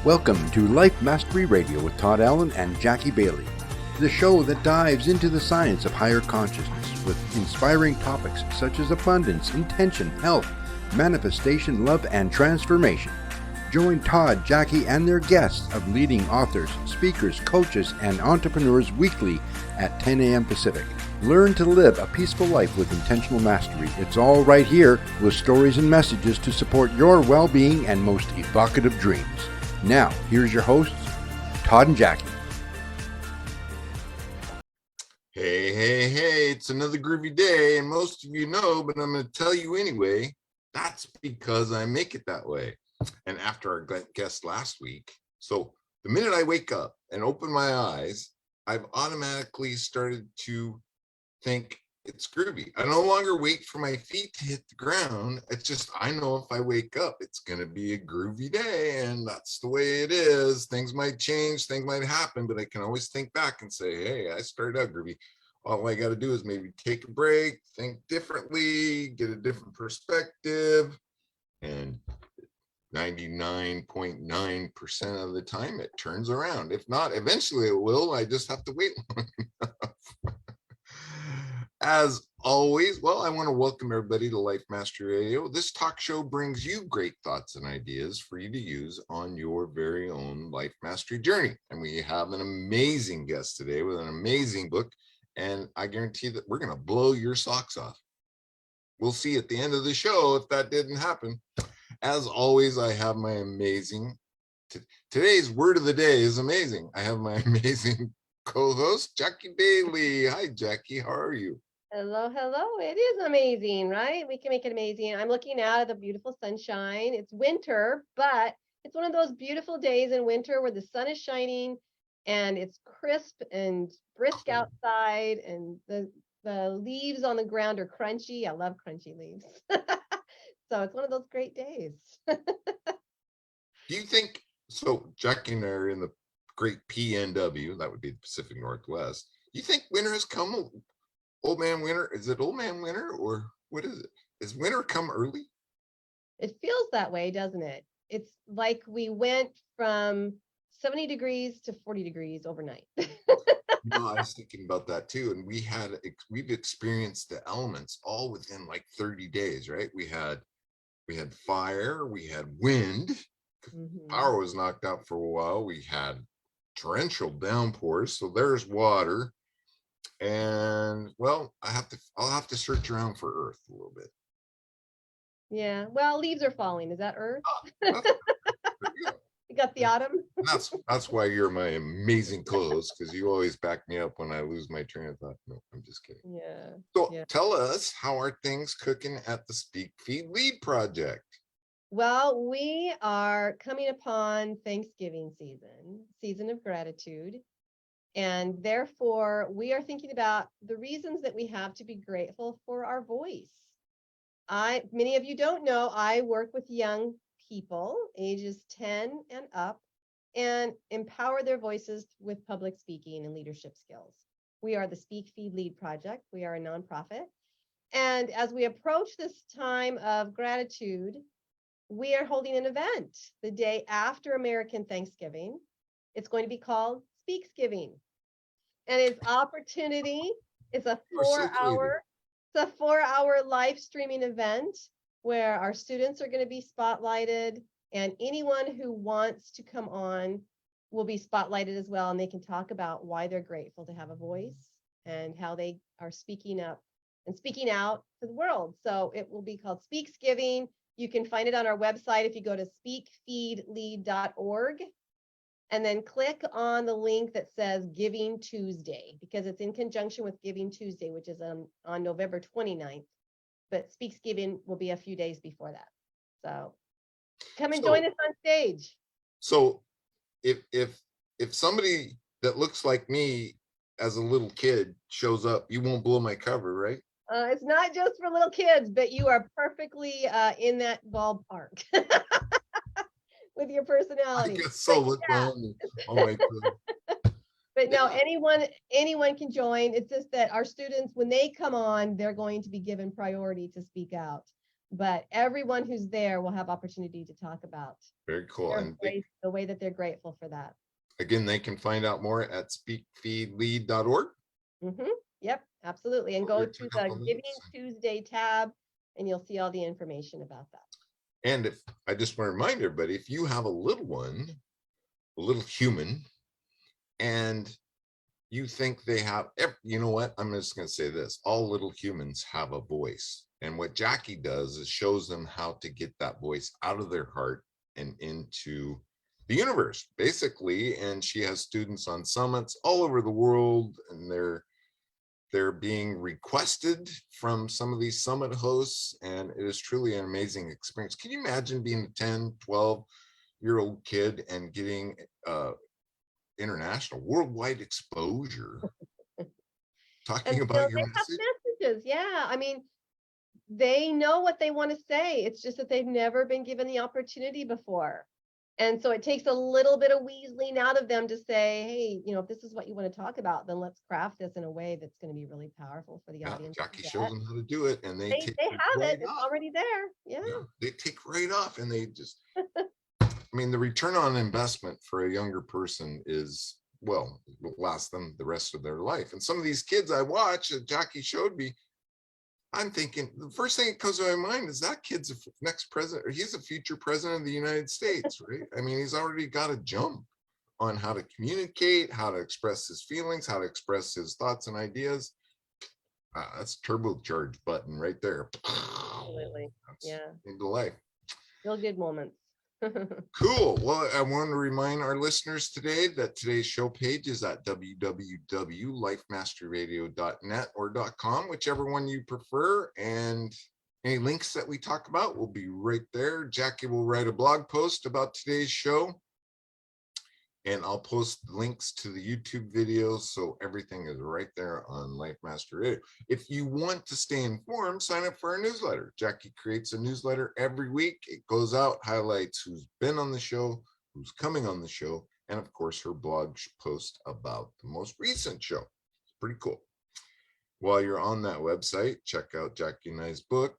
Welcome to Life Mastery Radio with Todd Allen and Jackie Bailey, the show that dives into the science of higher consciousness with inspiring topics such as abundance, intention, health, manifestation, love, and transformation. Join Todd, Jackie, and their guests of leading authors, speakers, coaches, and entrepreneurs weekly at 10 a.m. Pacific. Learn to live a peaceful life with intentional mastery. It's all right here with stories and messages to support your well-being and most evocative dreams. Now, here's your hosts, Todd and Jackie. Hey, it's another groovy day, and most of you know, but I'm going to tell you anyway, that's because I make it that way. And after our guest last week, so the minute I wake up and open my eyes, I've automatically started to think it's groovy. I no longer wait for my feet to hit the ground. It's just, I know if I wake up, it's going to be a groovy day, and that's the way it is. Things might change, things might happen, but I can always think back and say, hey, I started out groovy. All I got to do is maybe take a break, think differently, get a different perspective, and 99.9% of the time it turns around. If not, eventually it will. I just have to wait long enough. As always, well, I want to welcome everybody to Life Mastery Radio. This talk show brings you great thoughts and ideas for you to use on your very own life mastery journey. And we have an amazing guest today with an amazing book, and I guarantee that we're going to blow your socks off. We'll see at the end of the show if that didn't happen. As always, I have my amazing, today's word of the day is amazing. I have my amazing co-host, Jackie Bailey. Hi, Jackie. How are you? Hello. It is amazing, right? We can make it amazing. I'm looking out at the beautiful sunshine. It's winter, but it's one of those beautiful days in winter where the sun is shining and it's crisp and brisk outside, and the leaves on the ground are crunchy. I love crunchy leaves. So it's one of those great days. Do you think, so Jackie and I are in the great PNW, that would be the Pacific Northwest. Do you think winter has come? Old man winter? Is it old man winter, or what is it? Is winter come early? It feels that way, doesn't it? It's like we went from 70 degrees to 40 degrees overnight. No, I was thinking about that too. And we've experienced the elements all within like 30 days, right? We had fire, we had wind, power was knocked out for a while. We had torrential downpours, so there's water. And well, I'll have to search around for Earth a little bit. Yeah, well, leaves are falling. Is that Earth? You got the autumn. That's why you're my amazing co-host, because you always back me up when I lose my train of thought. No, I'm just kidding. Yeah. So tell us, how are things cooking at the Speak Feed Lead project? Well, we are coming upon Thanksgiving season of gratitude. And therefore, we are thinking about the reasons that we have to be grateful for our voice. Many of you don't know, I work with young people, ages 10 and up, and empower their voices with public speaking and leadership skills. We are the Speak Feed Lead project. We are a nonprofit. And as we approach this time of gratitude, we are holding an event the day after American Thanksgiving. It's going to be called Speaksgiving. And it's opportunity. It's a 4-hour live streaming event where our students are going to be spotlighted, and anyone who wants to come on will be spotlighted as well. And they can talk about why they're grateful to have a voice and how they are speaking up and speaking out to the world. So it will be called Speaksgiving. You can find it on our website if you go to speakfeedlead.org. And then click on the link that says Giving Tuesday, because it's in conjunction with Giving Tuesday, which is on November 29th. But Speaksgiving will be a few days before that. So come and join us on stage. So if somebody that looks like me as a little kid shows up, you won't blow my cover, right? It's not just for little kids, but you are perfectly in that ballpark. With your personality. I get so look on. Oh my God. But no, anyone can join. It's just that our students, when they come on, they're going to be given priority to speak out. but everyone who's there will have opportunity to talk about Very cool. their And grace, the way that they're grateful for that. again, they can find out more at speakfeedlead.org. Yep, absolutely. And go to the Giving links. Tuesday tab and you'll see all the information about that. And if I just want to remind everybody, if you have a little one, a little human, and you think they have, you know what? I'm just going to say this. All little humans have a voice. And what Jackie does is shows them how to get that voice out of their heart and into the universe, basically. And she has students on summits all over the world, and they're being requested from some of these summit hosts, and it is truly an amazing experience. Can you imagine being a 10, 12-year-old kid and getting international, worldwide exposure, talking about your message? Messages. Yeah, I mean, they know what they want to say. It's just that they've never been given the opportunity before. And so it takes a little bit of weaseling out of them to say, hey, if this is what you want to talk about, then let's craft this in a way that's going to be really powerful for the audience. Jackie shows them how to do it, and they have it. It's already there. Yeah. They take right off, and they just, I mean, the return on investment for a younger person is, well, it will last them the rest of their life. And some of these kids I watch that Jackie showed me, I'm thinking, the first thing that comes to my mind is that kid's the next president, or he's a future president of the United States, right? I mean, he's already got a jump on how to communicate, how to express his feelings, how to express his thoughts and ideas. That's turbocharged button right there. Absolutely. Yeah. Into life. Real good moments. Cool. Well, I want to remind our listeners today that today's show page is at www.lifemasteryradio.net or .com, whichever one you prefer. And any links that we talk about will be right there. Jackie will write a blog post about today's show, and I'll post links to the YouTube videos, so everything is right there on Life Master Radio. If you want to stay informed, sign up for our newsletter. Jackie creates a newsletter every week. It goes out, highlights who's been on the show, who's coming on the show, and of course her blog post about the most recent show. It's pretty cool. While you're on that website, check out Jackie and I's book.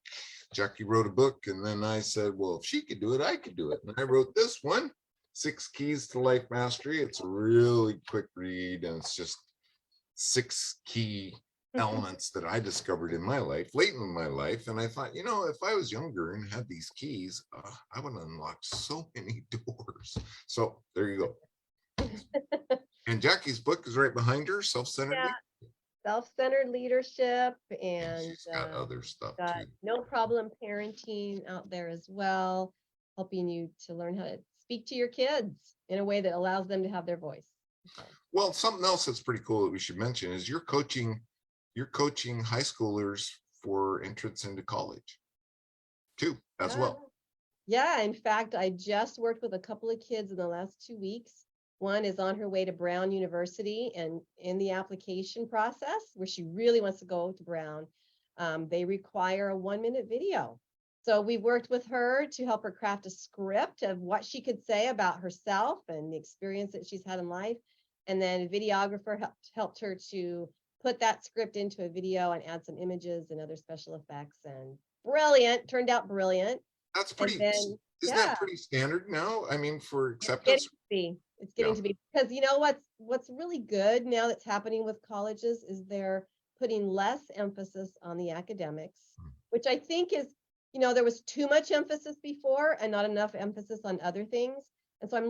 Jackie wrote a book, and then I said, well, if she could do it, I could do it. And I wrote this one, 6 Keys to Life Mastery. It's a really quick read, and it's just 6 key elements that I discovered in my life, late in my life. And I thought, if I was younger and had these keys, I would unlock so many doors. So there you go. And Jackie's book is right behind her, Self-Centered. Yeah. Self-centered leadership, and she's got other stuff too. No problem parenting out there as well, helping you to learn how to speak to your kids in a way that allows them to have their voice. Well, something else that's pretty cool that we should mention is you're coaching high schoolers for entrance into college too, as well. Yeah, in fact, I just worked with a couple of kids in the last 2 weeks. One is on her way to Brown University, and in the application process, where she really wants to go to Brown, they require a 1-minute video. So we worked with her to help her craft a script of what she could say about herself and the experience that she's had in life. And then a videographer helped her to put that script into a video and add some images and other special effects. And turned out brilliant. That's pretty, isn't that pretty standard now? I mean, for acceptance? It's getting to be, because what's really good now that's happening with colleges is they're putting less emphasis on the academics, which I think is, there was too much emphasis before and not enough emphasis on other things. And so I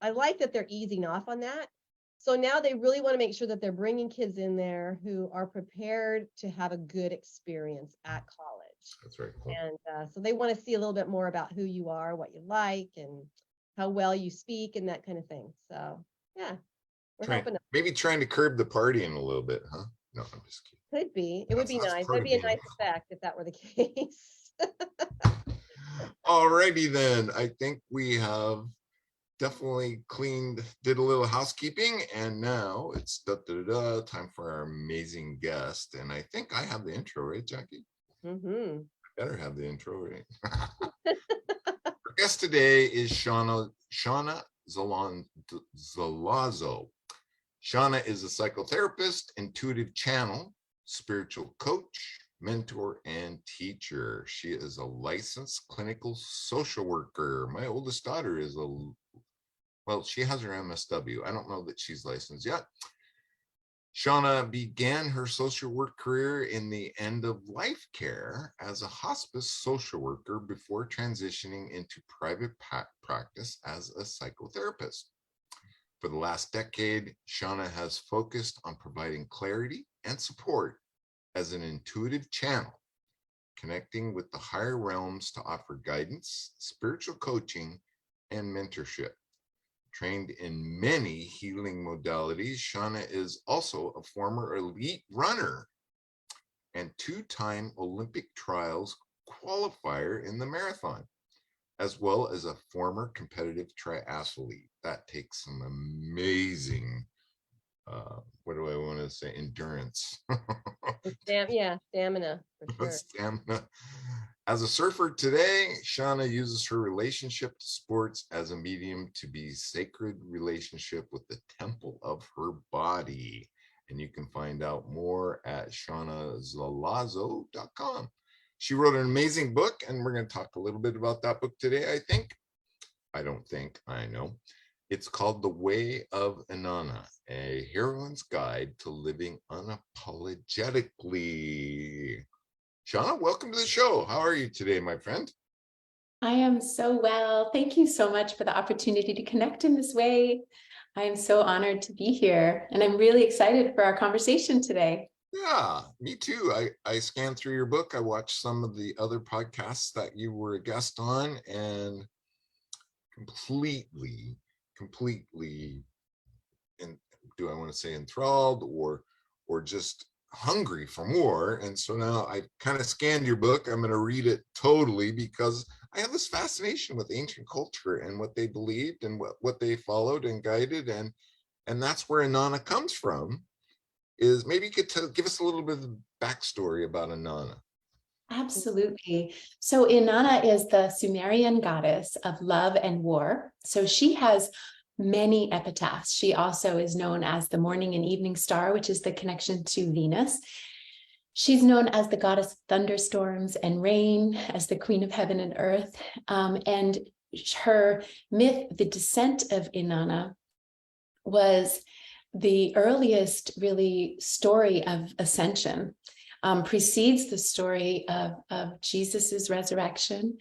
like that they're easing off on that. So now they really want to make sure that they're bringing kids in there who are prepared to have a good experience at college. That's right. Cool. And so they want to see a little bit more about who you are, what you like, and how well you speak and that kind of thing. So yeah, we're helping them. Maybe trying to curb the partying a little bit, huh? No, I'm just kidding. Could be. It would be nice. That'd be a nice effect if that were the case. Alrighty then. I think we have definitely did a little housekeeping, and now it's time for our amazing guest. And I think I have the intro, right, Jackie? Mm-hmm. I better have the intro, right? Our guest today is Seana Zelazo. Seana is a psychotherapist, intuitive channel, spiritual coach, mentor, and teacher. She is a licensed clinical social worker. My oldest daughter is well, she has her MSW. I don't know that she's licensed yet. Seana began her social work career in the end of life care as a hospice social worker before transitioning into private practice as a psychotherapist. For the last decade, Seana has focused on providing clarity and support as an intuitive channel, connecting with the higher realms to offer guidance, spiritual coaching, and mentorship. Trained in many healing modalities, Seana is also a former elite runner and two-time Olympic trials qualifier in the marathon, as well as a former competitive triathlete. That takes some amazing, what do I want to say, endurance. Stamina for sure. Stamina. As a surfer today, Seana uses her relationship to sports as a medium to be sacred relationship with the temple of her body. And you can find out more at seanazelazo.com. She wrote an amazing book, and we're going to talk a little bit about that book today, I think. I don't think, I know. It's called The Way of Inanna, a heroine's guide to living unapologetically. Seana, welcome to the show. How are you today, my friend? I am so well. Thank you so much for the opportunity to connect in this way. I am so honored to be here, and I'm really excited for our conversation today. Yeah, me too. I scanned through your book. I watched some of the other podcasts that you were a guest on, and completely, and do I want to say enthralled or just hungry for more. And so now I kind of scanned your book. I'm going to read it totally because I have this fascination with ancient culture and what they believed and what they followed and guided. And that's where Inanna comes from. Is maybe you could give us a little bit of backstory about Inanna. Absolutely. So Inanna is the Sumerian goddess of love and war. So she has many epitaphs. She also is known as the morning and evening star, which is the connection to Venus. She's known as the goddess of thunderstorms and rain, as the queen of heaven and earth. And her myth, the descent of Inanna, was the earliest really story of ascension. Precedes the story of Jesus's resurrection.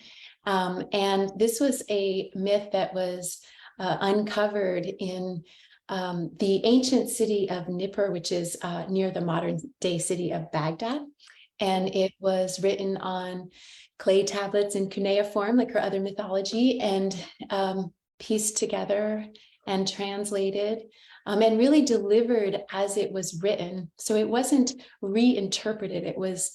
And this was a myth that was uncovered in the ancient city of Nippur, which is near the modern day city of Baghdad. And it was written on clay tablets in cuneiform, like her other mythology, and pieced together and translated and really delivered as it was written. So it wasn't reinterpreted, it was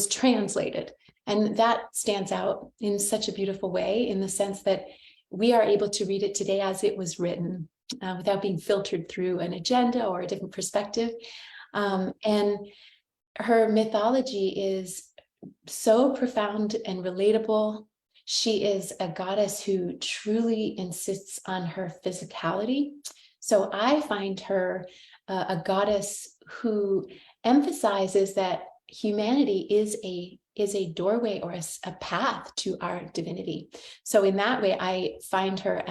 translated. And that stands out in such a beautiful way, in the sense that we are able to read it today as it was written, without being filtered through an agenda or a different perspective. And her mythology is so profound and relatable. She is a goddess who truly insists on her physicality. So I find her a goddess who emphasizes that humanity is a doorway or a path to our divinity. So in that way, I find her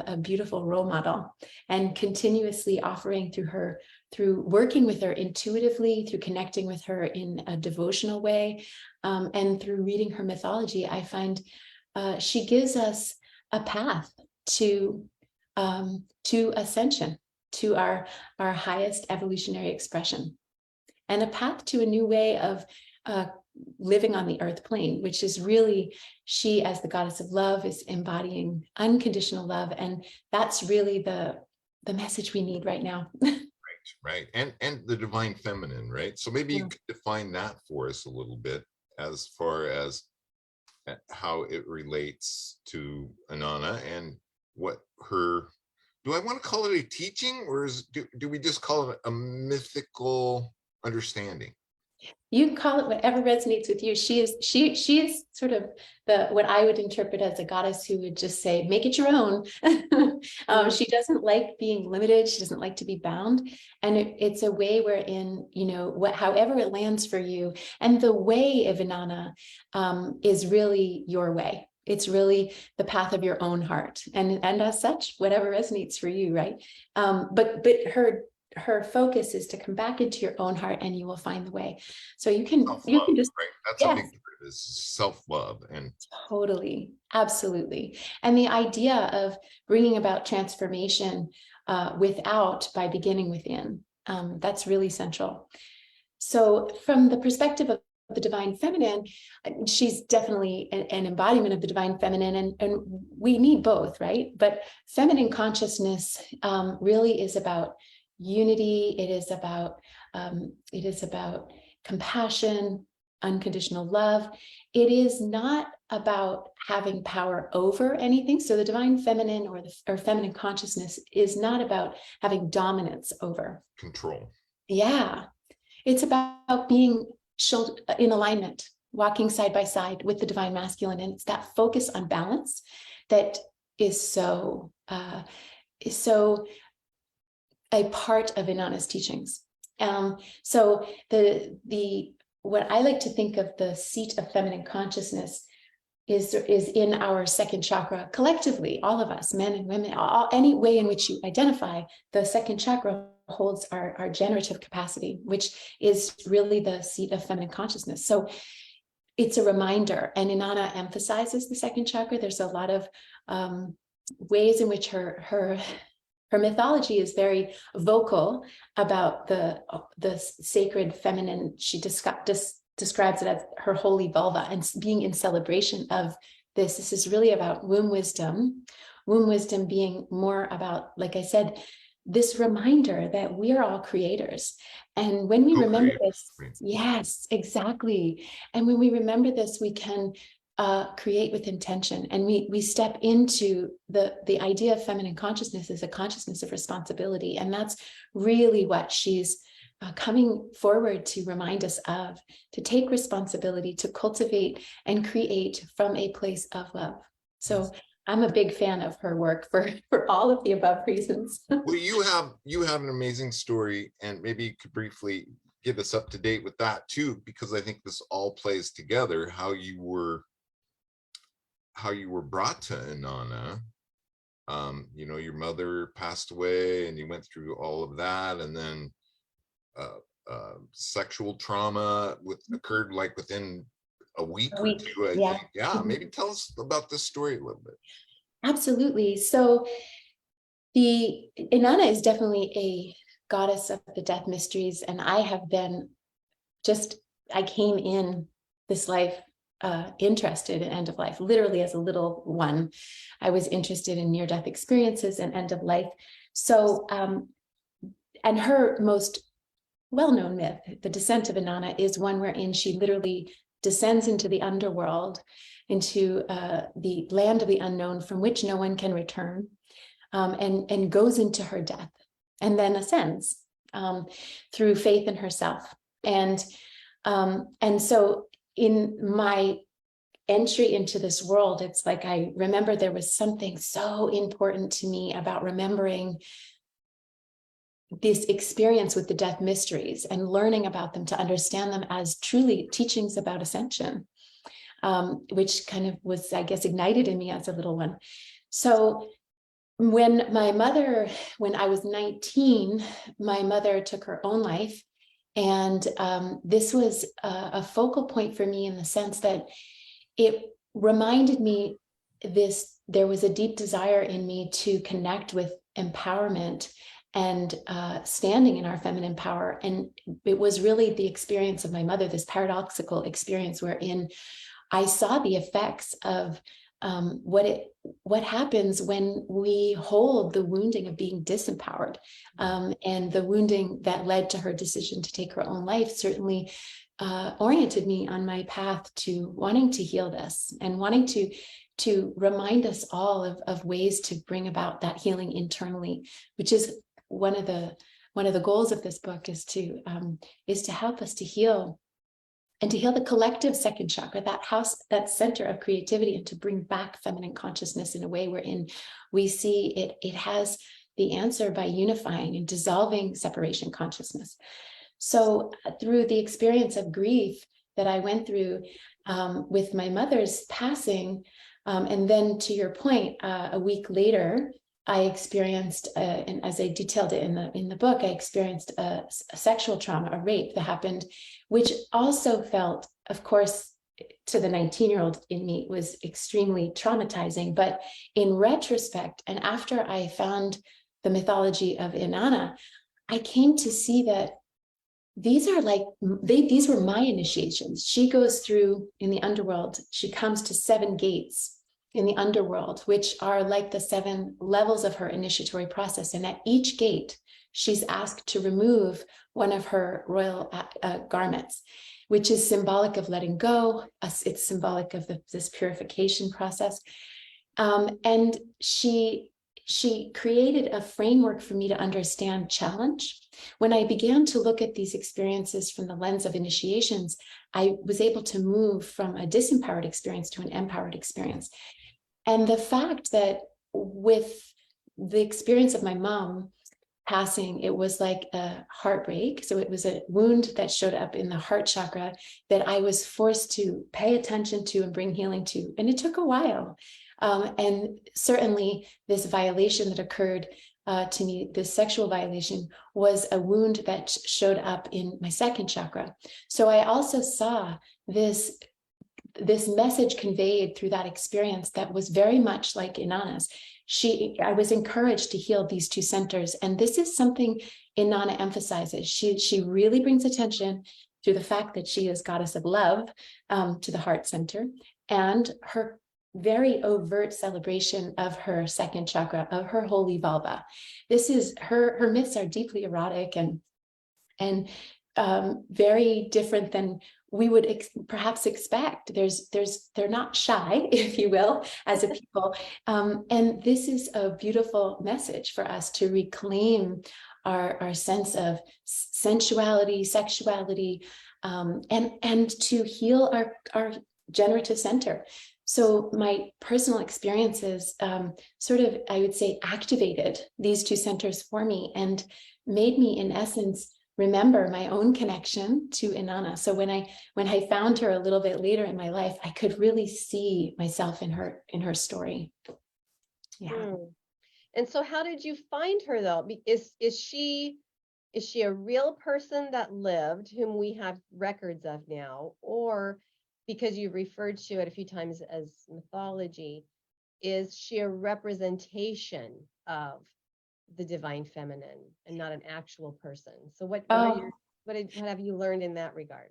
a beautiful role model, and continuously offering through working with her intuitively, through connecting with her in a devotional way, and through reading her mythology, I find she gives us a path to ascension, to our highest evolutionary expression, and a path to a new way of living on the earth plane, which is really, she as the goddess of love is embodying unconditional love. And that's really the message we need right now. Right. And the divine feminine, right? So maybe you could define that for us a little bit, as far as how it relates to Inanna and what her, do I want to call it a teaching, or do we just call it a mythical understanding? You can call it whatever resonates with you. She is sort of what I would interpret as a goddess who would just say, make it your own. She doesn't like being limited. She doesn't like to be bound. And it's a way wherein, however it lands for you. And the way of Inanna is really your way. It's really the path of your own heart. And as such, whatever resonates for you, right? But her focus is to come back into your own heart, and you will find the way. So you can just, right? That's yes, a big part of this, self-love. And totally, absolutely. And the idea of bringing about transformation by beginning within, that's really central. So from the perspective of the divine feminine, she's definitely an embodiment of the divine feminine, and we need both, right? But feminine consciousness really is about unity. It is about compassion, unconditional love. It is not about having power over anything. So the divine feminine or feminine consciousness is not about having dominance over. control. Yeah. It's about being in alignment, walking side by side with the divine masculine. And it's that focus on balance that is so a part of Inanna's teachings. So what I like to think of the seat of feminine consciousness is in our second chakra collectively, all of us, men and women, any way in which you identify. The second chakra holds our generative capacity, which is really the seat of feminine consciousness. So it's a reminder, and Inanna emphasizes the second chakra. There's a lot of ways in which her mythology is very vocal about the sacred feminine. She describes it as her holy vulva, and being in celebration of this. This is really about womb wisdom being more about, like I said, this reminder that we are all creators. And when we remember this, yes, exactly. And when we remember this, we can create with intention, and we step into the idea of feminine consciousness as a consciousness of responsibility. And that's really what she's coming forward to remind us of, to take responsibility, to cultivate and create from a place of love. So yes. I'm a big fan of her work for all of the above reasons. Well, you have an amazing story, and maybe you could briefly get us up to date with that too, because I think this all plays together. How you were brought to Inanna. Your mother passed away, and you went through all of that, and then sexual trauma occurred like within a week or two, I think. Yeah, maybe tell us about this story a little bit. Absolutely. So the Inanna is definitely a goddess of the death mysteries, and I came in this life interested in end of life. Literally, as a little one, I was interested in near-death experiences and end of life. So, and her most well-known myth, the descent of Inanna, is one wherein she literally descends into the underworld, into the land of the unknown from which no one can return, and goes into her death, and then ascends through faith in herself. And so in my entry into this world, it's like I remember there was something so important to me about remembering this experience with the death mysteries and learning about them to understand them as truly teachings about ascension, which kind of was, I guess, ignited in me as a little one. So when I was 19, my mother took her own life. And this was a focal point for me in the sense that it reminded me there was a deep desire in me to connect with empowerment and standing in our feminine power. And it was really the experience of my mother, this paradoxical experience wherein I saw the effects of what happens when we hold the wounding of being disempowered, and the wounding that led to her decision to take her own life certainly oriented me on my path to wanting to heal this and wanting to remind us all of ways to bring about that healing internally, which is one of the goals of this book, is to help us to heal and to heal the collective second chakra, that house, that center of creativity, and to bring back feminine consciousness in a way wherein we see it has the answer by unifying and dissolving separation consciousness. So through the experience of grief that I went through with my mother's passing, and then to your point, a week later, I experienced, and as I detailed it in the book, I experienced a sexual trauma, a rape that happened, which also felt, of course, to the 19-year-old in me, was extremely traumatizing. But in retrospect, and after I found the mythology of Inanna, I came to see that these are like, these were my initiations. She goes through in the underworld, she comes to 7 gates in the underworld, which are like the 7 levels of her initiatory process. And at each gate, she's asked to remove one of her royal garments, which is symbolic of letting go. It's symbolic of this purification process. And she created a framework for me to understand challenge. When I began to look at these experiences from the lens of initiations, I was able to move from a disempowered experience to an empowered experience. And the fact that with the experience of my mom passing, it was like a heartbreak. So it was a wound that showed up in the heart chakra that I was forced to pay attention to and bring healing to. And it took a while. And certainly this violation that occurred to me, this sexual violation, was a wound that showed up in my second chakra. So I also saw this message conveyed through that experience that was very much like Inanna's. I was encouraged to heal these 2 centers. And this is something Inanna emphasizes. She really brings attention to the fact that she is goddess of love, to the heart center, and her very overt celebration of her second chakra, of her holy vulva. This is her myths are deeply erotic and very different than we would perhaps expect. They're not shy, if you will, as a people. And this is a beautiful message for us to reclaim our sense of sensuality, sexuality, and to heal our generative center. So my personal experiences sort of, I would say, activated these 2 centers for me and made me, in essence, remember my own connection to Inanna. So when I found her a little bit later in my life, I could really see myself in her story. Yeah. And so how did you find her, though? Is she a real person that lived, whom we have records of now, or, because you referred to it a few times as mythology, is she a representation of the divine feminine and not an actual person? So what have you learned in that regard?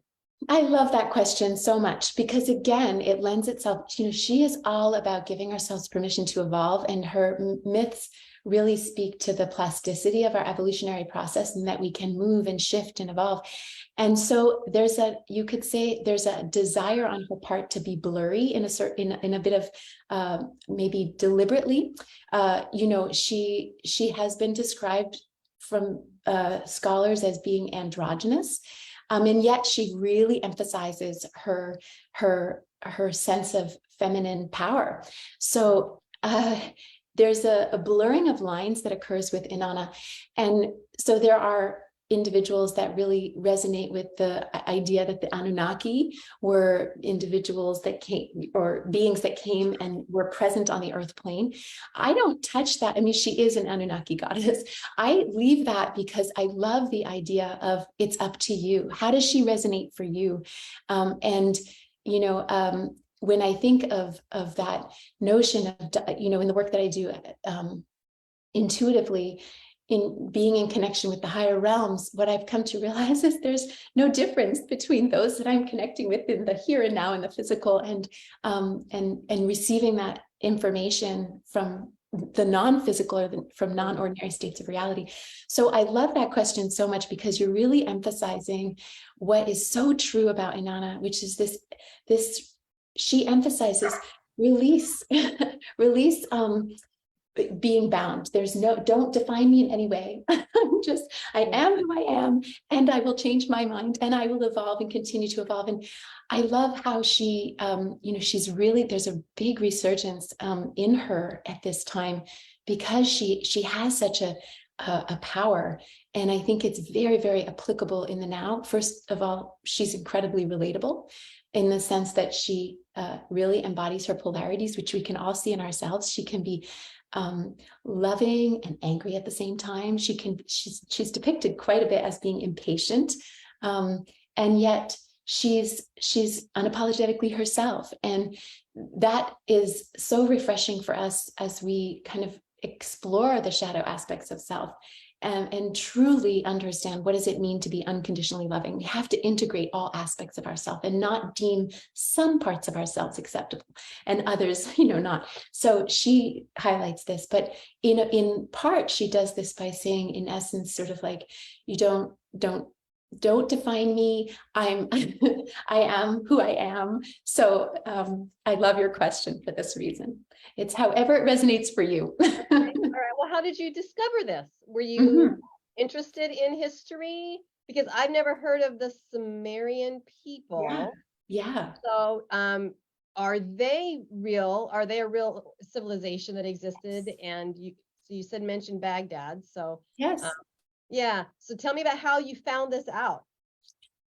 I love that question so much, because again, it lends itself, she is all about giving ourselves permission to evolve, and her myths really speak to the plasticity of our evolutionary process, and that we can move and shift and evolve. And so you could say there's a desire on her part to be blurry in a bit of maybe deliberately. She has been described from scholars as being androgynous. And yet she really emphasizes her sense of feminine power. So there's a blurring of lines that occurs with Inanna. And so there are individuals that really resonate with the idea that the Anunnaki were individuals that came, or beings that came and were present on the earth plane. I don't touch that. I mean, she is an Anunnaki goddess. I leave that because I love the idea of it's up to you. How does she resonate for you? When I think of that notion of, in the work that I do intuitively, in being in connection with the higher realms, what I've come to realize is there's no difference between those that I'm connecting with in the here and now in the physical, and receiving that information from the non-physical, or from non-ordinary states of reality. So I love that question so much, because you're really emphasizing what is so true about Inanna, which is this she emphasizes release being bound. There's no, don't define me in any way. I am who I am, and I will change my mind, and I will evolve and continue to evolve. And I love how she, she's really, there's a big resurgence in her at this time, because she has such a power. And I think it's very, very applicable in the now. First of all, she's incredibly relatable in the sense that she really embodies her polarities, which we can all see in ourselves. She can be loving and angry at the same time. She's depicted quite a bit as being impatient, and yet she's unapologetically herself. And that is so refreshing for us as we kind of explore the shadow aspects of self, and truly understand, what does it mean to be unconditionally loving? We have to integrate all aspects of ourselves and not deem some parts of ourselves acceptable and others, not. So she highlights this, but in part, she does this by saying, in essence, sort of like, you don't define me. I am who I am. So I love your question for this reason. It's however it resonates for you. All right. Well, how did you discover this? Were you interested in history? Because I've never heard of the Sumerian people. Yeah. So are they real? Are they a real civilization that existed? And you said mentioned Baghdad. So Yes. yeah. So tell me about how you found this out.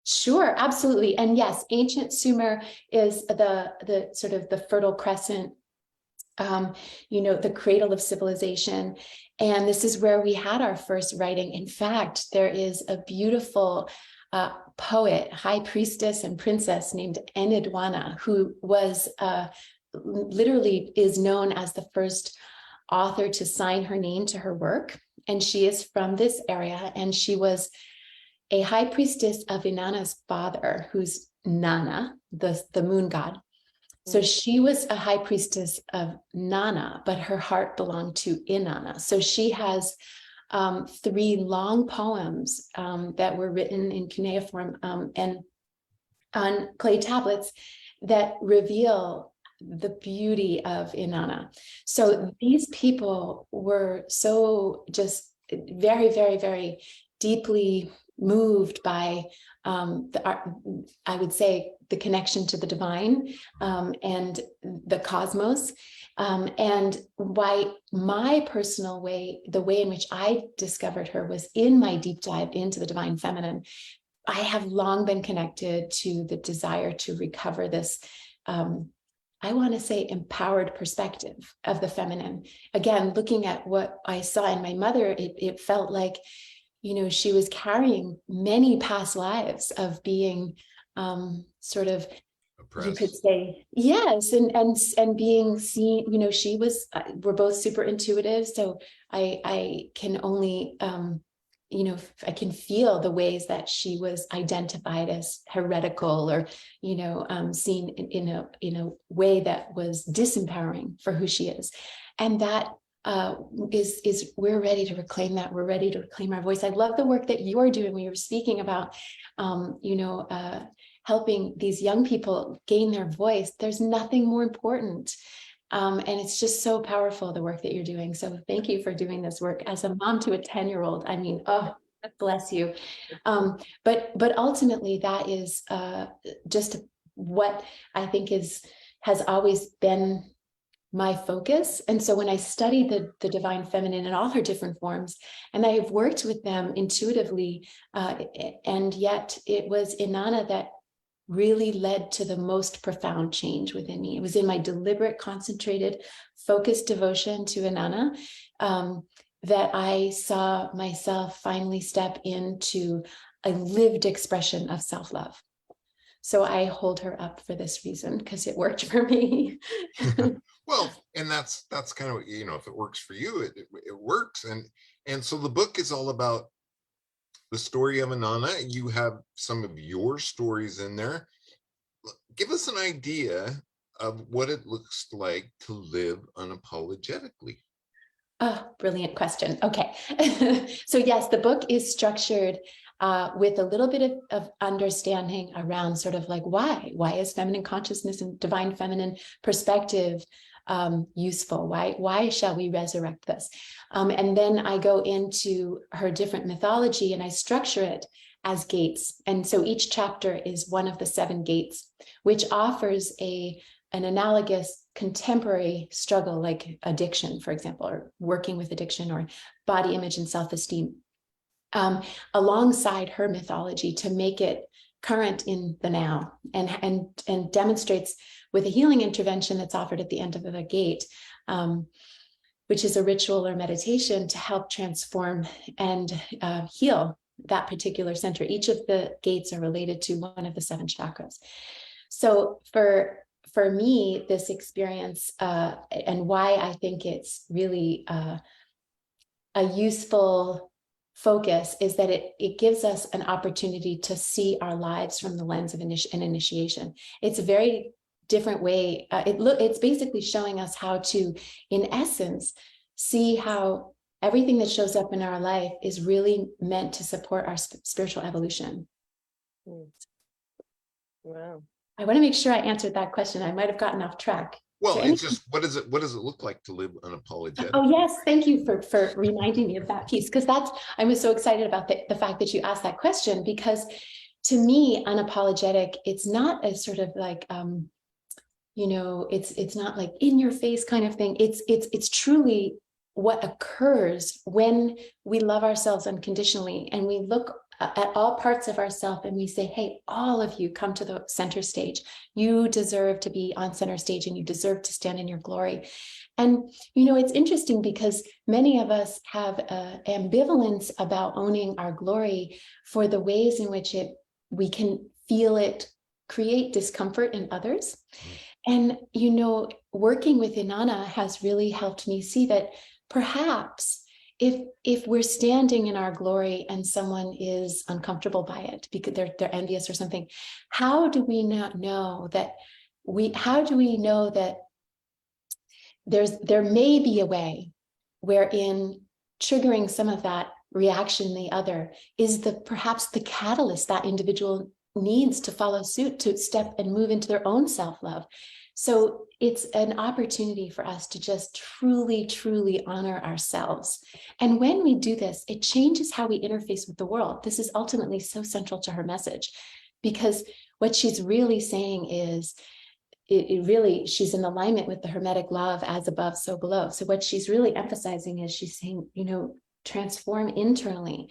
Sure, absolutely. And yes, ancient Sumer is the sort of the Fertile Crescent, the cradle of civilization. And this is where we had our first writing. In fact, there is a beautiful poet, high priestess and princess named Enidwana, who was literally is known as the first author to sign her name to her work. And she is from this area, and she was a high priestess of Inanna's father, who's Nana, the moon god. So she was a high priestess of Nana, but her heart belonged to Inanna. So she has 3 long poems that were written in cuneiform and on clay tablets that reveal the beauty of Inanna. So these people were so just very, very, very deeply moved by I would say, the connection to the divine and the cosmos. And why my personal way, the way in which I discovered her, was in my deep dive into the divine feminine. I have long been connected to the desire to recover this, I want to say, empowered perspective of the feminine. Again, looking at what I saw in my mother, it felt like, she was carrying many past lives of being sort of, oppressed. You could say, yes, and being seen, she was, we're both super intuitive. So I can only, I can feel the ways that she was identified as heretical or, seen in a way that was disempowering for who she is. And that is we're ready to reclaim that. We're ready to reclaim our voice. I love the work that you're doing when you were speaking about, helping these young people gain their voice. There's nothing more important. And it's just so powerful, the work that you're doing. So thank you for doing this work as a mom to a 10-year-old. I mean, oh, bless you. But ultimately that is just what I think has always been my focus. And so when I studied the divine feminine in all her different forms, and I have worked with them intuitively, and yet it was Inanna that really led to the most profound change within me. It was in my deliberate, concentrated, focused devotion to Inanna that I saw myself finally step into a lived expression of self-love. So I hold her up for this reason, because it worked for me. Well, and that's kind of, if it works for you, it works. And so the book is all about the story of Inanna. You have some of your stories in there. Give us an idea of what it looks like to live unapologetically. Oh, brilliant question. Okay. So yes, the book is structured with a little bit of understanding around sort of like why is feminine consciousness and divine feminine perspective useful? Why shall we resurrect this? And then I go into her different mythology and I structure it as gates. And so each chapter is one of the 7 gates, which offers an analogous contemporary struggle, like addiction, for example, or working with addiction, or body image and self-esteem, alongside her mythology to make it current in the now, and demonstrates with a healing intervention that's offered at the end of the gate, which is a ritual or meditation to help transform and heal that particular center. Each of the gates are related to one of the 7 chakras. So for me, this experience, and why I think it's really a useful focus, is that it gives us an opportunity to see our lives from the lens of an initiation. It's a very different way. It's basically showing us how to, in essence, see how everything that shows up in our life is really meant to support our spiritual evolution. Wow. I want to make sure I answered that question. I might have gotten off track. Well, it's just, what does it look like to live unapologetic? Oh, yes. Thank you for reminding me of that piece, because I was so excited about the fact that you asked that question, because to me, unapologetic, it's not a sort of like, it's not like in your face kind of thing. It's truly what occurs when we love ourselves unconditionally and we look at all parts of ourselves and we say, hey, all of you come to the center stage. You deserve to be on center stage and you deserve to stand in your glory. And, it's interesting because many of us have ambivalence about owning our glory for the ways in which we can feel it create discomfort in others. And, working with Inanna has really helped me see that perhaps if we're standing in our glory and someone is uncomfortable by it because they're envious or something, how do we know that there may be a way wherein triggering some of that reaction in the other is perhaps the catalyst that individual needs to follow suit, to step and move into their own self-love. So it's an opportunity for us to just truly, truly honor ourselves. And when we do this, it changes how we interface with the world. This is ultimately so central to her message, because what she's really saying is, she's in alignment with the Hermetic law of as above, so below. So what she's really emphasizing is she's saying, transform internally,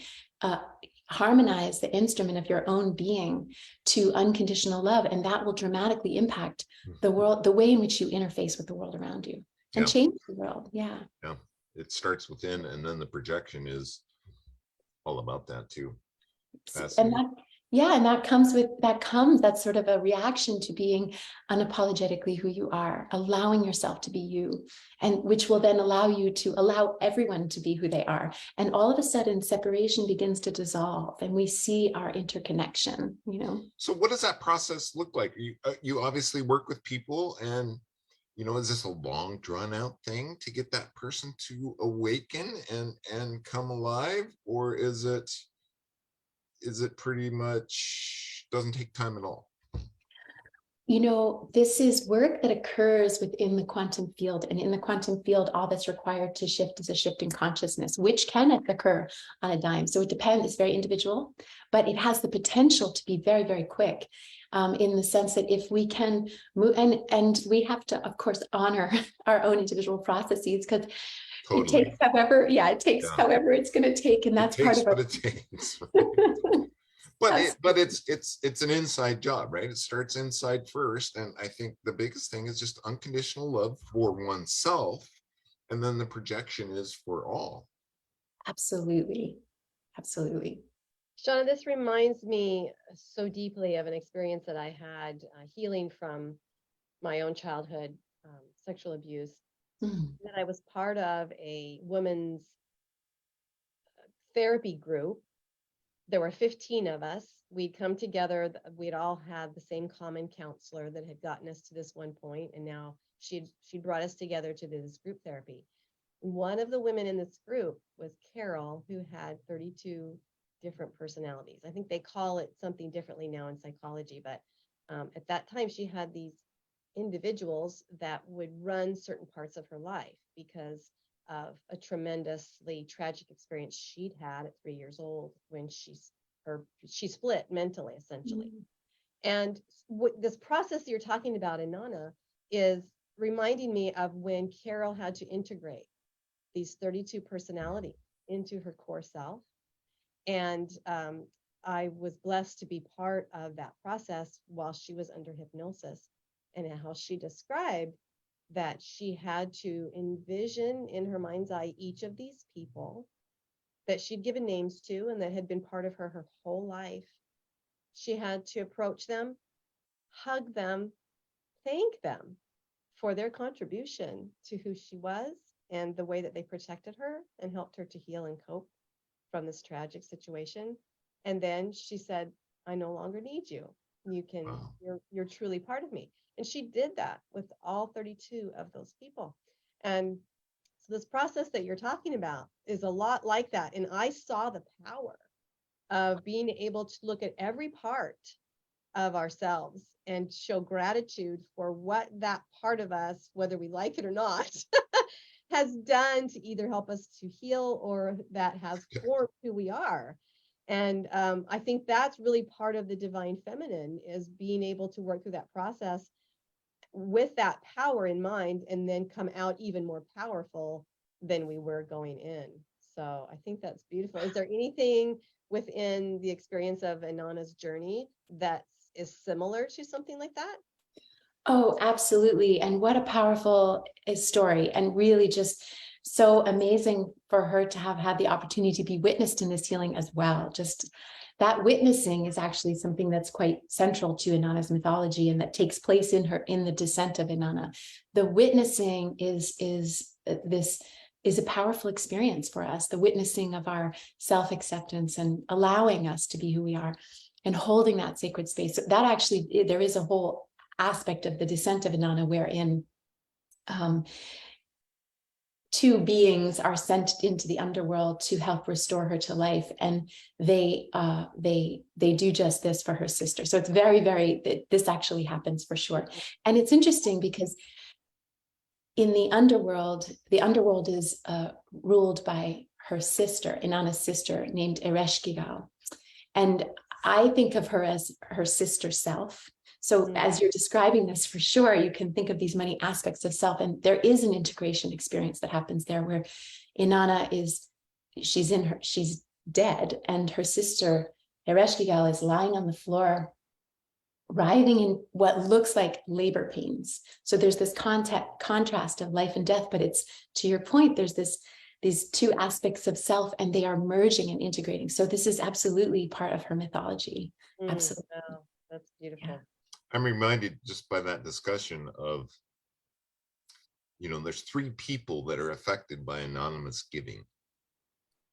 harmonize the instrument of your own being to unconditional love, and that will dramatically impact the world, the way in which you interface with the world around you, and change the world. Yeah, it starts within, and then the projection is all about that too. And that's sort of a reaction to being unapologetically who you are, allowing yourself to be you, and which will then allow you to allow everyone to be who they are. And all of a sudden, separation begins to dissolve, and we see our interconnection. So, what does that process look like? You obviously work with people, and is this a long, drawn out thing to get that person to awaken and come alive, or is it pretty much doesn't take time at all? This is work that occurs within the quantum field. And in the quantum field, all that's required to shift is a shift in consciousness, which can occur on a dime. So it depends, it's very individual, but it has the potential to be very, very quick, in the sense that if we can move, and we have to, of course, honor our own individual processes, because it takes however it's going to take, and that's part of what it takes. But it's an inside job, right? It starts inside first, and I think the biggest thing is just unconditional love for oneself, and then the projection is for all. Absolutely. Seana, this reminds me so deeply of an experience that I had healing from my own childhood sexual abuse. That I was part of a women's therapy group. There were 15 of us. We'd come together. We'd all had the same common counselor that had gotten us to this one point, and now she brought us together to do this group therapy. One of the women in this group was Carol, who had 32 different personalities. I think they call it something differently now in psychology, but at that time she had these individuals that would run certain parts of her life because of a tremendously tragic experience she'd had at 3 years old when she split mentally, essentially. And this process that you're talking about, Inanna, is reminding me of when Carol had to integrate these 32 personalities into her core self. And I was blessed to be part of that process while she was under hypnosis, and how she described that she had to envision in her mind's eye each of these people that she'd given names to and that had been part of her whole life. She had to approach them, hug them, thank them for their contribution to who she was and the way that they protected her and helped her to heal and cope from this tragic situation. And then she said, I no longer need you. You can, you're truly part of me. And she did that with all 32 of those people. And so this process that you're talking about is a lot like that. And I saw the power of being able to look at every part of ourselves and show gratitude for what that part of us, whether we like it or not, has done to either help us to heal or that has formed who we are. And I think that's really part of the divine feminine, is being able to work through that process with that power in mind and then come out even more powerful than we were going in. So I think that's beautiful. Is there anything within the experience of Inanna's journey that is similar to something like that? Oh, absolutely. And what a powerful story, and really just so amazing for her to have had the opportunity to be witnessed in this healing as well. Just that witnessing is actually something that's quite central to Inanna's mythology, and that takes place in the descent of Inanna. The witnessing is a powerful experience for us, the witnessing of our self-acceptance and allowing us to be who we are and holding that sacred space. That actually, there is a whole aspect of the descent of Inanna wherein two beings are sent into the underworld to help restore her to life, and they do just this for her sister. So it's this actually happens for sure. And it's interesting because in the underworld is ruled by her sister, Inanna's sister, named Ereshkigal. And I think of her as her sister self. So as you're describing this, for sure, you can think of these many aspects of self. And there is an integration experience that happens there where Inanna she's dead, and her sister Ereshkigal is lying on the floor, writhing in what looks like labor pains. So there's this contrast of life and death, but it's, to your point, there's these two aspects of self, and they are merging and integrating. So this is absolutely part of her mythology. Absolutely. Wow, that's beautiful. Yeah. I'm reminded just by that discussion of, there's three people that are affected by anonymous giving,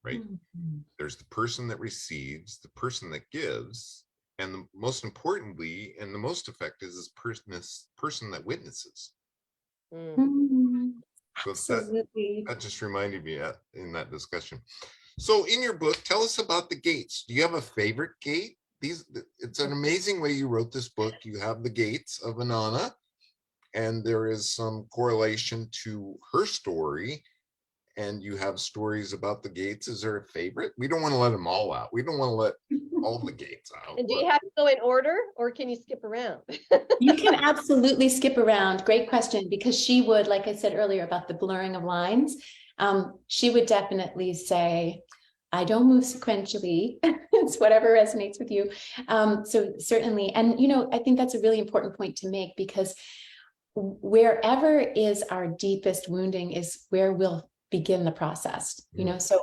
right? Mm-hmm. There's the person that receives, the person that gives, and most importantly, and the most effective is person that witnesses. Mm-hmm. So Absolutely. that just reminded me in that discussion. So in your book, tell us about the gates. Do you have a favorite gate? It's an amazing way you wrote this book. You have the gates of Inanna, and there is some correlation to her story, and you have stories about the gates. Is there a favorite? We don't want to let them all out. We don't want to let all the gates out. And do you have to go in order, or can you skip around? You can absolutely skip around. Great question, because she would, like I said earlier about the blurring of lines, she would definitely say, I don't move sequentially. It's whatever resonates with you. So certainly, and I think that's a really important point to make, because wherever is our deepest wounding is where we'll begin the process. So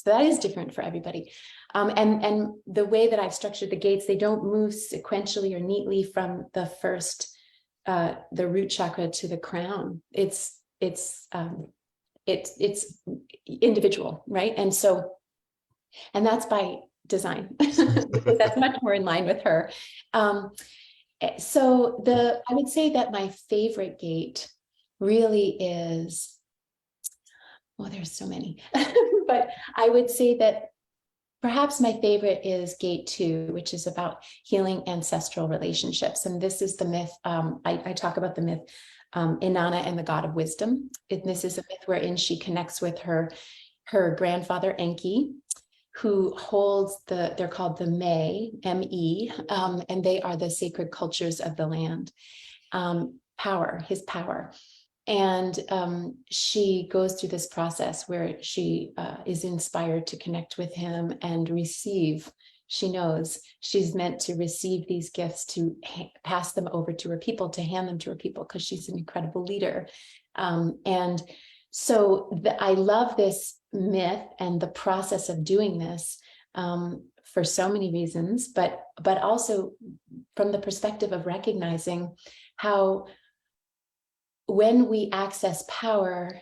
that is different for everybody. And the way that I've structured the gates, they don't move sequentially or neatly from the first, the root chakra to the crown. It's individual, right? And that's by design, because that's much more in line with her. So I would say that my favorite gate really is, there's so many, but I would say that perhaps my favorite is Gate 2, which is about healing ancestral relationships. And this is the myth. I talk about the myth, Inanna and the god of wisdom. This is a myth wherein she connects with her grandfather Enki, who holds they're called the May, M-E, and they are the sacred cultures of the land, his power. And she goes through this process where she is inspired to connect with him and receive. She knows she's meant to receive these gifts, to pass them over to her people, to hand them to her people, because she's an incredible leader. And so I love this myth and the process of doing this for so many reasons, but also from the perspective of recognizing how when we access power,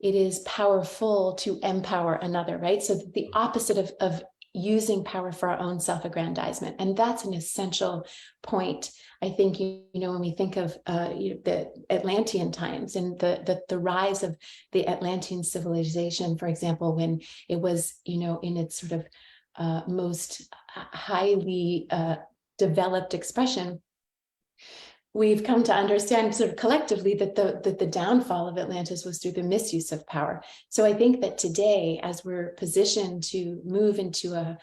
it is powerful to empower another, right? So the opposite of using power for our own self-aggrandizement. And that's an essential point. I think, when we think of the Atlantean times and the rise of the Atlantean civilization, for example, when it was, in its sort of most highly developed expression, we've come to understand sort of collectively that the downfall of Atlantis was through the misuse of power. So I think that today, as we're positioned to move into a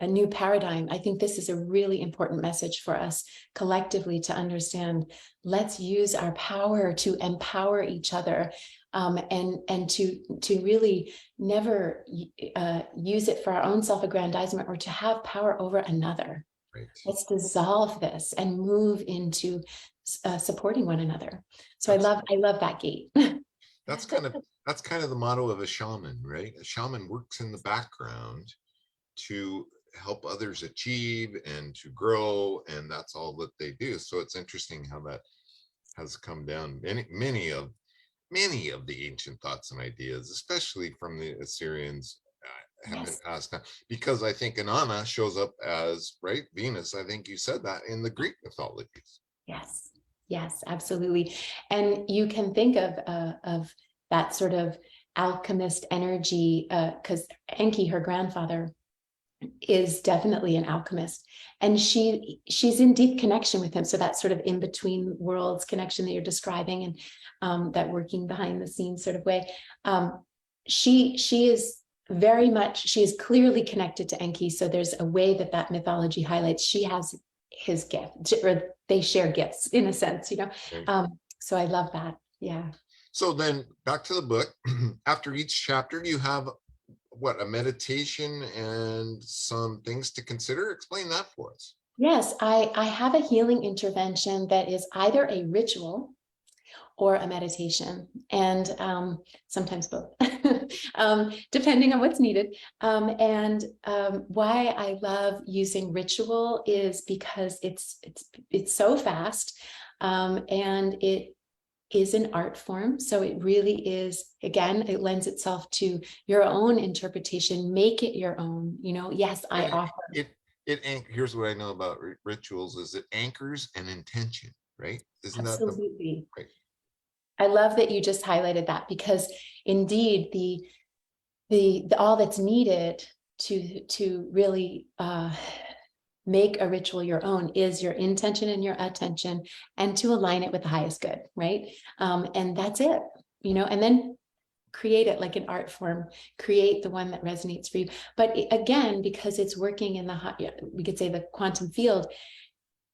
new paradigm, I think this is a really important message for us collectively to understand. Let's use our power to empower each other, and to really never use it for our own self-aggrandizement or to have power over another. Right. Let's dissolve this and move into supporting one another. So I love that gate. That's kind of the motto of a shaman, right? A shaman works in the background to help others achieve and to grow, and that's all that they do. So it's interesting how that has come down. Many of the ancient thoughts and ideas, especially from the Assyrians, have been passed down, because I think Inanna shows up as, right, Venus. I think you said that in the Greek mythologies. Yes, absolutely. And you can think of that sort of alchemist energy, because Enki, her grandfather, is definitely an alchemist, and she's in deep connection with him. So that sort of in between worlds connection that you're describing, and that working behind the scenes sort of way, she is clearly connected to Enki. So there's a way that mythology highlights she has his gift, or they share gifts in a sense, Okay. So I love that. Yeah. So then back to the book. After each chapter, you have a meditation and some things to consider. Explain that for us. Yes, I have a healing intervention that is either a ritual or a meditation, and sometimes both, depending on what's needed. And why I love using ritual is because it's so fast, and it is an art form. So it really is, again, it lends itself to your own interpretation. Make it your own. Yes, I offer it. Here's what I know about rituals: is it anchors an intention, right? Isn't absolutely that right? I love that you just highlighted that, because indeed the all that's needed to really make a ritual your own is your intention and your attention, and to align it with the highest good, right? And that's it, and then create it like an art form, create the one that resonates for you. But again, because it's working in we could say the quantum field,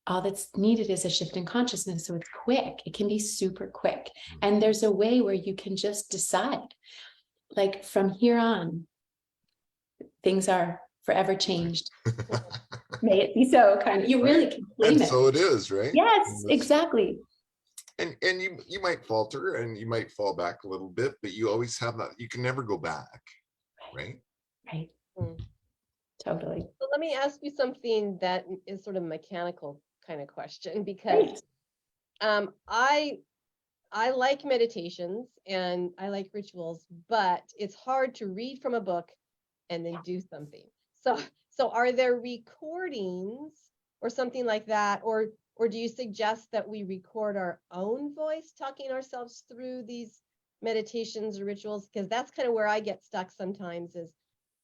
all that's needed is a shift in consciousness. So it's quick. It can be super quick. And there's a way where you can just decide, like, from here on, things are forever changed. May it be so, kind of. You really can claim and it. So it is, right? Yes, exactly. And you might falter and you might fall back a little bit, but you always have that. You can never go back, right? Right. Totally. So let me ask you something that is sort of mechanical kind of question, because I like meditations and I like rituals, but it's hard to read from a book and then do something. So are there recordings or something like that, or do you suggest that we record our own voice talking ourselves through these meditations or rituals? Because that's kind of where I get stuck sometimes, is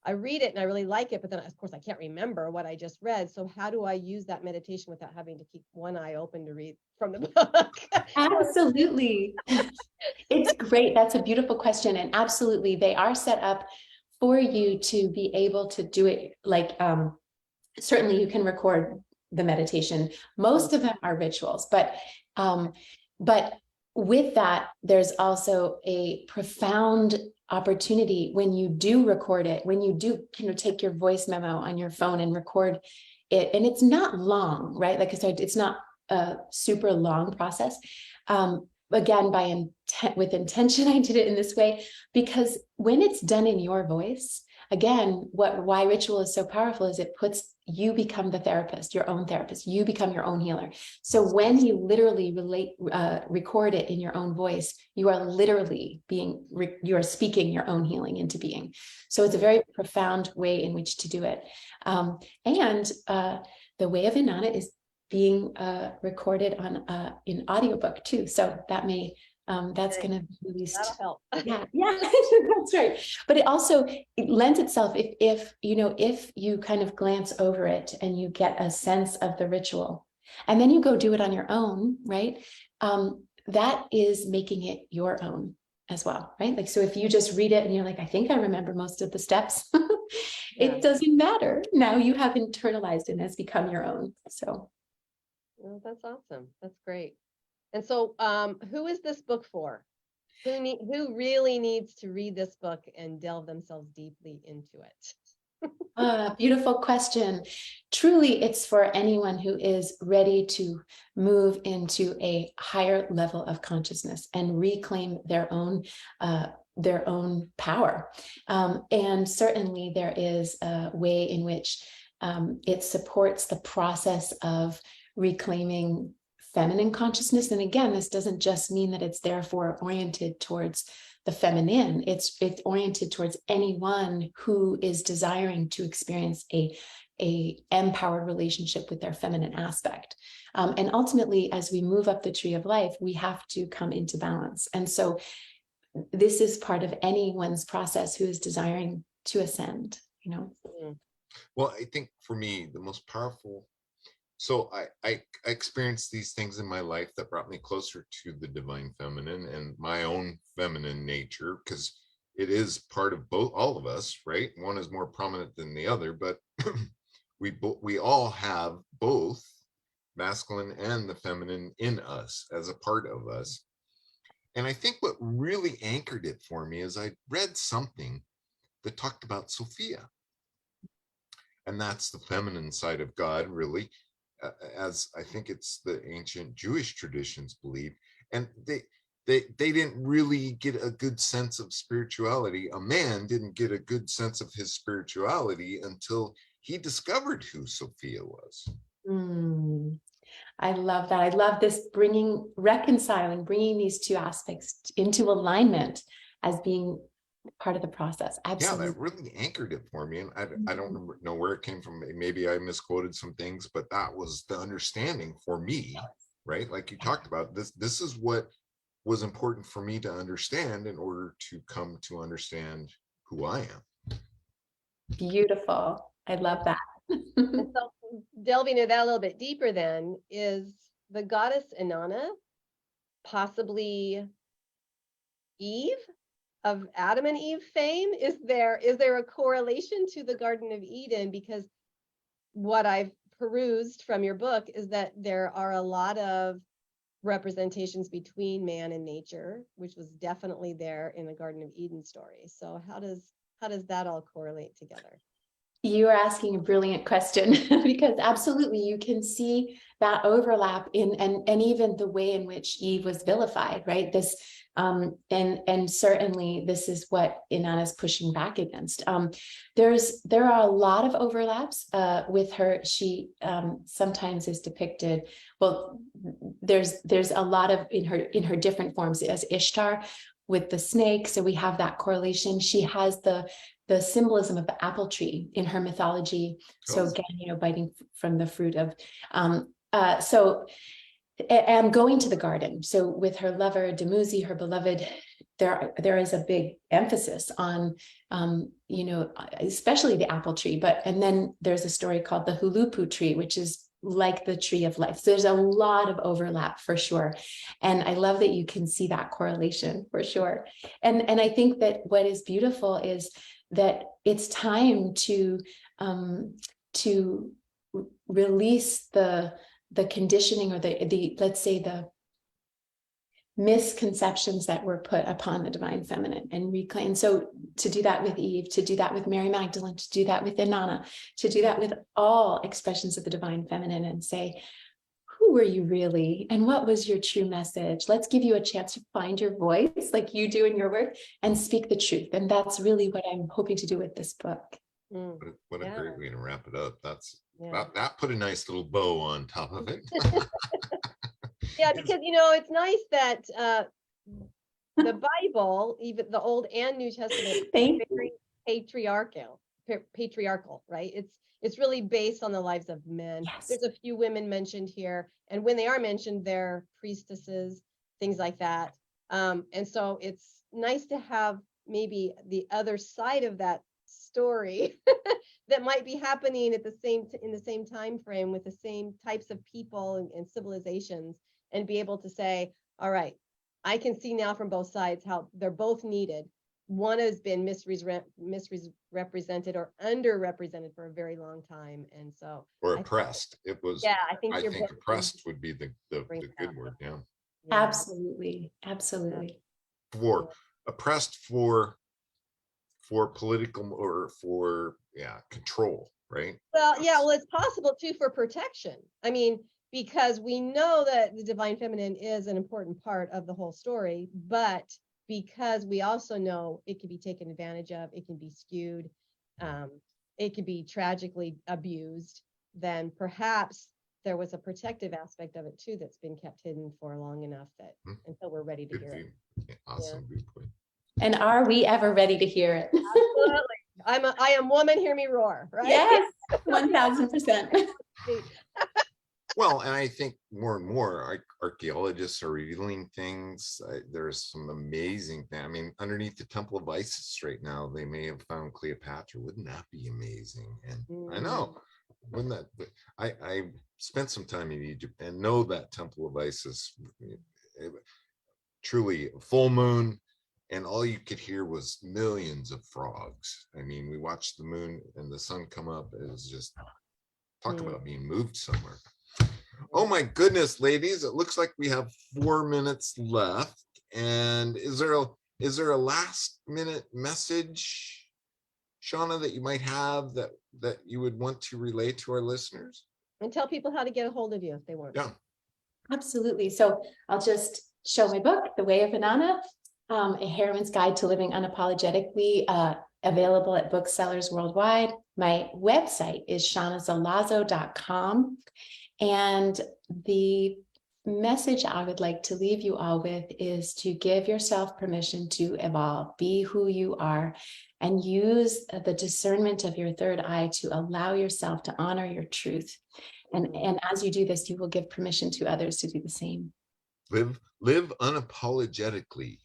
I read it and I really like it, but then of course I can't remember what I just read. So how do I use that meditation without having to keep one eye open to read from the book? Absolutely. It's great. That's a beautiful question. And absolutely, they are set up for you to be able to do it. Like, certainly you can record the meditation. Most of them are rituals, but with that, there's also a profound opportunity when you do record it, when you do, take your voice memo on your phone and record it. And it's not long, right? Like I said, it's not a super long process. Again, with intention, I did it in this way, because when it's done in your voice, again, why ritual is so powerful is you become the therapist, your own therapist, you become your own healer. So when you literally record it in your own voice, you are literally you are speaking your own healing into being. So it's a very profound way in which to do it. And the Way of Inanna is being recorded in audiobook too. So that that's going to be released. That'll help. Yeah, that's right. But it lends itself if you kind of glance over it and you get a sense of the ritual, and then you go do it on your own, right? That is making it your own as well, right? Like, so if you just read it and you're like, I think I remember most of the steps, it doesn't matter. Now you have internalized and has become your own. So. Well, that's awesome. That's great. And so, who is this book for? Who really needs to read this book and delve themselves deeply into it? Beautiful question. Truly, it's for anyone who is ready to move into a higher level of consciousness and reclaim their own power. And certainly there is a way in which it supports the process of reclaiming feminine consciousness. And again, this doesn't just mean that it's therefore oriented towards the feminine. It's oriented towards anyone who is desiring to experience a empowered relationship with their feminine aspect. And ultimately, as we move up the tree of life, we have to come into balance. And so this is part of anyone's process who is desiring to ascend, Well, I think for me, the most powerful, so I experienced these things in my life that brought me closer to the divine feminine and my own feminine nature, because it is part of all of us, right? One is more prominent than the other, but we all have both masculine and the feminine in us as a part of us. And I think what really anchored it for me is I read something that talked about Sophia. And that's the feminine side of God, really, as I think it's the ancient Jewish traditions believe. And they didn't really get a good sense of spirituality. A man didn't get a good sense of his spirituality until he discovered who Sophia was. I love that. I love this bringing these two aspects into alignment as being part of the process. Absolutely. Yeah, that really anchored it for me. And I don't know where it came from. Maybe I misquoted some things, but that was the understanding for me, right? Like you talked about, this is what was important for me to understand in order to come to understand who I am. Beautiful. I love that. And so delving into that a little bit deeper then, is the goddess Inanna possibly Eve of Adam and Eve fame? Is there a correlation to the Garden of Eden? Because what I've perused from your book is that there are a lot of representations between man and nature, which was definitely there in the Garden of Eden story. So how does that all correlate together? You are asking a brilliant question because absolutely you can see that overlap in and even the way in which Eve was vilified, right? This and certainly this is what Inanna is pushing back against. There are a lot of overlaps with her. She sometimes is depicted. Well, there's a lot of in her different forms as Ishtar with the snake. So we have that correlation. She has the symbolism of the apple tree in her mythology. So again, biting from the fruit of, and going to the garden. So with her lover, Dumuzi, her beloved, there is a big emphasis on, especially the apple tree, and then there's a story called the hulupu tree, which is like the tree of life. So there's a lot of overlap for sure. And I love that you can see that correlation for sure. And I think that what is beautiful is that it's time to release the conditioning, or the let's say the misconceptions that were put upon the divine feminine, and reclaim. So to do that with Eve, to do that with Mary Magdalene, to do that with Inanna, to do that with all expressions of the divine feminine, and say, who were you really? And what was your true message? Let's give you a chance to find your voice like you do in your work, and speak the truth. And that's really what I'm hoping to do with this book. What a great way to wrap it up. That put a nice little bow on top of it. Yeah, because it's nice that the Bible, even the Old and New Testament, is very patriarchal, right? It's really based on the lives of men. Yes. There's a few women mentioned here, and when they are mentioned, they're priestesses, things like that. And so it's nice to have maybe the other side of that story that might be happening in the same time frame with the same types of people and civilizations, and be able to say, all right, I can see now from both sides how they're both needed. One has been misrepresented or underrepresented for a very long time, and so oppressed. I think oppressed would be the good word. Yeah. Absolutely. For oppressed for political or for control, right? Well, it's possible too for protection. I mean, because we know that the divine feminine is an important part of the whole story, but because we also know it can be taken advantage of, it can be skewed, it can be tragically abused, then perhaps there was a protective aspect of it too that's been kept hidden for long enough that until we're ready to hear it. Awesome. Good point. And are we ever ready to hear it? Absolutely. I am woman, hear me roar, right? Yes, 1000%. Well, and I think more and more archaeologists are revealing things. There's some amazing things. I mean, underneath the Temple of Isis right now, they may have found Cleopatra. Wouldn't that be amazing? And I know, wouldn't that? I spent some time in Egypt and know that Temple of Isis, truly a full moon, and all you could hear was millions of frogs. I mean, we watched the moon and the sun come up. It was just talk about being moved somewhere. Oh my goodness, ladies, it looks like we have 4 minutes left. And is there a last minute message, Seana, that you might have that you would want to relay to our listeners? And tell people how to get a hold of you if they want. Yeah. Absolutely. So I'll just show my book, The Way of Inanna, a heroine's guide to living unapologetically, available at booksellers worldwide. My website is seanazelazo.com. And the message I would like to leave you all with is to give yourself permission to evolve, be who you are, and use the discernment of your third eye to allow yourself to honor your truth. And as you do this, you will give permission to others to do the same. Live unapologetically.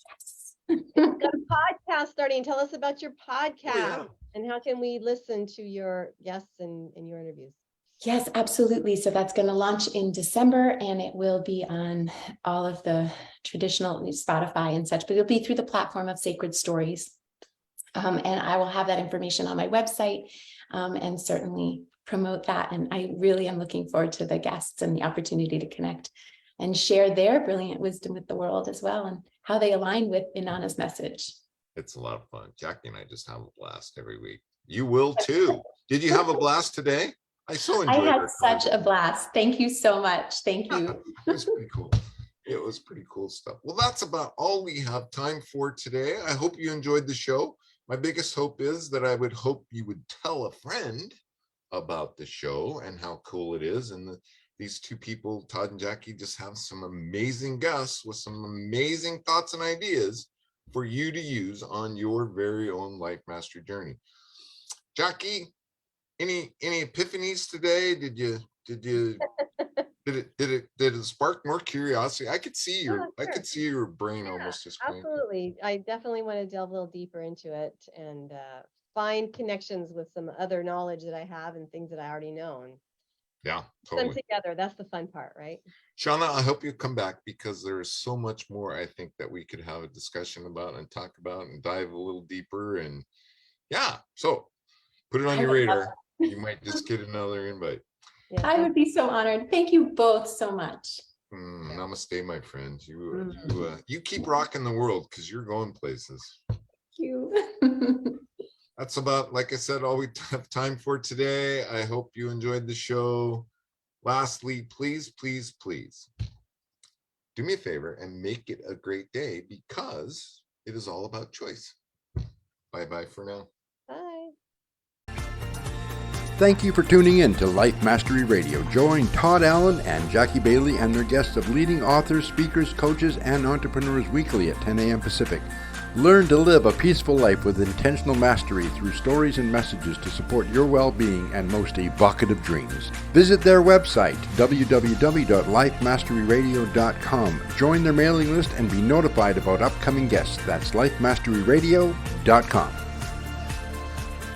Yes. You've got a podcast starting. Tell us about your podcast and how can we listen to your guests and your interviews? Yes, absolutely. So that's going to launch in December, and it will be on all of the traditional Spotify and such, but it'll be through the platform of Sacred Stories. And I will have that information on my website, and certainly promote that. And I really am looking forward to the guests and the opportunity to connect and share their brilliant wisdom with the world as well, and how they align with Inanna's message. It's a lot of fun. Jackie and I just have a blast every week. You will too. Did you have a blast today? I had such a blast. Thank you so much. Thank you. It was pretty cool. It was pretty cool stuff. Well, that's about all we have time for today. I hope you enjoyed the show. My biggest hope is that I would hope you would tell a friend about the show and how cool it is. And these two people, Todd and Jackie, just have some amazing guests with some amazing thoughts and ideas for you to use on your very own life mastery journey. Jackie, any epiphanies today? Did you did it spark more curiosity? I could see Oh, I sure. could see your brain Yeah, almost just going. absolutely. I definitely want to delve a little deeper into it and find connections with some other knowledge that I have and things that I already know and Yeah, put them totally. together. That's the fun part, right? Seana, I hope you come back because there is so much more I think that we could have a discussion about and talk about and dive a little deeper. And yeah, so put it on I your would love radar. You might just get another invite. Yeah, I would be so honored. Thank you both so much. Namaste, my friend. Mm. You keep rocking the world because you're going places. Thank you. That's about, like I said, all we have time for today. I hope you enjoyed the show. Lastly, please, please, please do me a favor and make it a great day because it is all about choice. Bye-bye for now. Bye. Thank you for tuning in to Life Mastery Radio. Join Todd Allen and Jackie Bailey and their guests of leading authors, speakers, coaches, and entrepreneurs weekly at 10 a.m. Pacific. Learn to live a peaceful life with intentional mastery through stories and messages to support your well-being and most evocative dreams. Visit their website, www.lifemasteryradio.com. Join their mailing list and be notified about upcoming guests. That's lifemasteryradio.com.